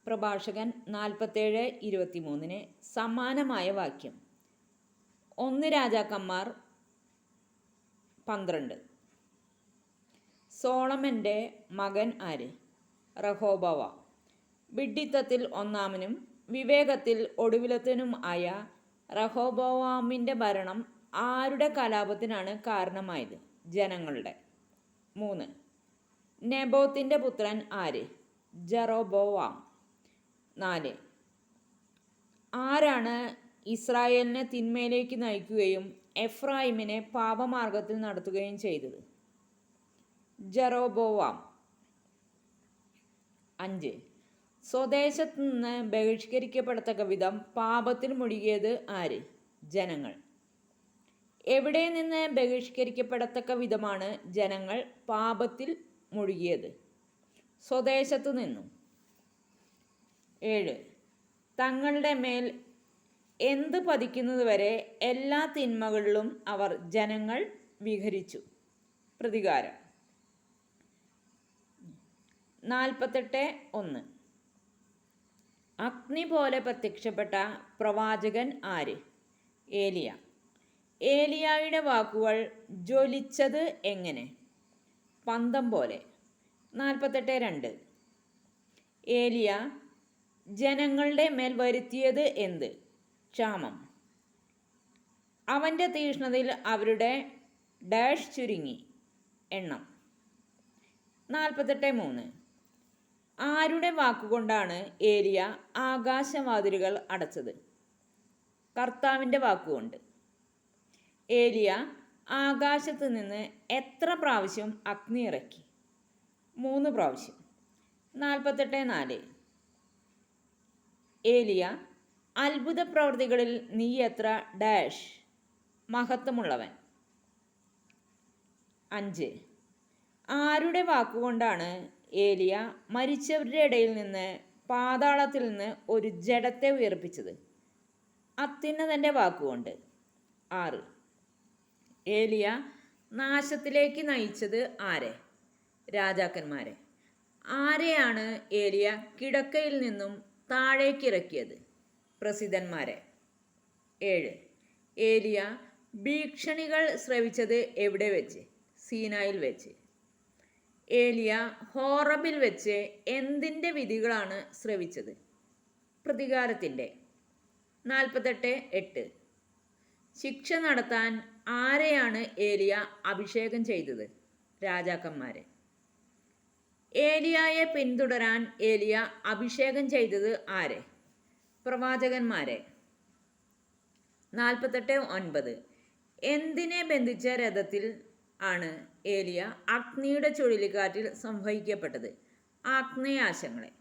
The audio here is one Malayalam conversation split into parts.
പ്രഭാഷകൻ 47:23 സമാനമായ വാക്യം. 1 രാജാക്കന്മാർ 12. സോളമൻ്റെ മകൻ ആര്? റഹോബോവാം. വിഡ്ഢിത്തത്തിൽ ഒന്നാമനും വിവേകത്തിൽ ഒടുവിലത്തനും ആയ റഹോബോവാമിൻ്റെ ഭരണം ആരുടെ കലാപത്തിനാണ് കാരണമായത്? ജനങ്ങളുടെ. 3. നെബോത്തിൻ്റെ പുത്രൻ ആര്? ജെറോബോവാം. 4. ആരാണ് ഇസ്രായേലിനെ തിന്മയിലേക്ക് നയിക്കുകയും എഫ്രായിമിനെ പാപമാർഗത്തിൽ നടത്തുകയും ചെയ്തത്? ജെറോബോവാം. 5. സ്വദേശത്ത് നിന്ന് ബഹിഷ്കരിക്കപ്പെടത്തക്ക വിധം പാപത്തിൽ മുഴുകിയത് ആര്? ജനങ്ങൾ. എവിടെ നിന്ന് ബഹിഷ്കരിക്കപ്പെടത്തക്ക വിധമാണ് ജനങ്ങൾ പാപത്തിൽ മുഴുകിയത്? സ്വദേശത്തു നിന്നും. 7. തങ്ങളുടെ മേൽ എന്ത് പതിക്കുന്നതുവരെ എല്ലാ തിന്മകളിലും അവർ ജനങ്ങൾ വിഹരിച്ചു. പ്രതികാരം. 48:1 അഗ്നി പോലെ പ്രത്യക്ഷപ്പെട്ട പ്രവാചകൻ ആര്? ഏലിയ. ഏലിയായുടെ വാക്കുകൾ ജ്വലിച്ചത് എങ്ങനെ? പന്തം പോലെ. 48:2 ഏലിയ ജനങ്ങളുടെ മേൽ വരുത്തിയത് എന്ത്? ക്ഷാമം. അവൻ്റെ തീഷ്ണതയിൽ അവരുടെ ഡാഷ് ചുരുങ്ങി. എണ്ണം. 48:3 ആരുടെ വാക്കുകൊണ്ടാണ് ഏലിയ ആകാശവാതിലുകൾ അടച്ചത്? കർത്താവിൻ്റെ വാക്കുകൊണ്ട്. ഏലിയ ആകാശത്ത് നിന്ന് എത്ര പ്രാവശ്യം അഗ്നി ഇറക്കി? 3 പ്രാവശ്യം. 48:4 ഏലിയ അത്ഭുത പ്രവൃത്തികളിൽ നീ എത്ര ഡാഷ് മഹത്വമുള്ളവൻ? 5 ആരുടെ വാക്കുകൊണ്ടാണ് ഏലിയ മരിച്ചവരുടെ ഇടയിൽ നിന്ന് പാതാളത്തിൽ നിന്ന് ഒരു ജഡത്തെ ഉയർപ്പിച്ചത്? അത്യുന്നതൻ്റെ വാക്കുകൊണ്ട്. 6 ഏലിയ നാശത്തിലേക്ക് നയിച്ചത് ആരെ? രാജാക്കന്മാരെ. ആരെയാണ് ഏലിയ കിടക്കയിൽ നിന്നും താഴേക്കിറക്കിയത്? പ്രസിദ്ധന്മാരെ. 7 ഏലിയ ഭീഷണികൾ ശ്രവിച്ചത് എവിടെ വെച്ച്? സീനായിൽ വെച്ച്. ഏലിയ ഹോറബിൽ വെച്ച് എന്തിൻ്റെ വിധികളാണ് ശ്രവിച്ചത്? പ്രതികാരത്തിൻ്റെ. 48:8 ശിക്ഷ നടത്താൻ ആരെയാണ് ഏലിയ അഭിഷേകം ചെയ്തത്? രാജാക്കന്മാരെ. ഏലിയായെ പിന്തുടരാൻ ഏലിയ അഭിഷേകം ചെയ്തത് ആരെ? പ്രവാചകന്മാരെ. 48:9 എന്തിനെ ബന്ധിച്ച രഥത്തിൽ ആണ് ഏലിയ അഗ്നിയുടെ ചുഴലിക്കാറ്റിൽ സംവഹിക്കപ്പെട്ടത്? ആഗ്നേയാശങ്ങളെ.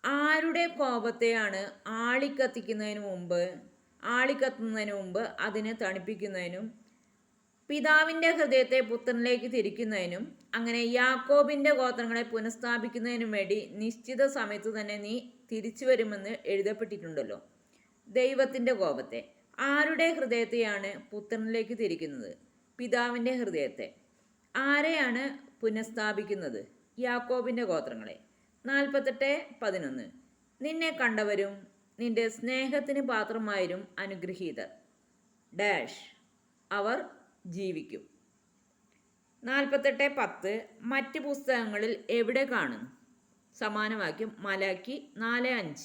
ആരുടെ കോപത്തെയാണ് ആളിക്കത്തുന്നതിന് മുമ്പ് അതിനെ തണുപ്പിക്കുന്നതിനും പിതാവിൻ്റെ ഹൃദയത്തെ പുത്രനിലേക്ക് തിരിക്കുന്നതിനും അങ്ങനെ യാക്കോബിൻ്റെ ഗോത്രങ്ങളെ പുനഃസ്ഥാപിക്കുന്നതിനും വേണ്ടി നിശ്ചിത സമയത്ത് തന്നെ നീ തിരിച്ചു വരുമെന്ന് എഴുതപ്പെട്ടിട്ടുണ്ടല്ലോ. ദൈവത്തിൻ്റെ കോപത്തെ. ആരുടെ ഹൃദയത്തെയാണ് പുത്രനിലേക്ക് തിരിക്കുന്നത്? പിതാവിൻ്റെ ഹൃദയത്തെ. ആരെയാണ് പുനഃസ്ഥാപിക്കുന്നത്? യാക്കോബിൻ്റെ ഗോത്രങ്ങളെ. 48:11 നിന്നെ കണ്ടവരും നിന്റെ സ്നേഹത്തിന് പാത്രമായവരും അനുഗ്രഹീതർ ഡാഷ് അവർ ജീവിക്കും. 48:10 മറ്റ് പുസ്തകങ്ങളിൽ എവിടെ കാണുന്നു? സമാനവാക്യം മലാക്കി 4:5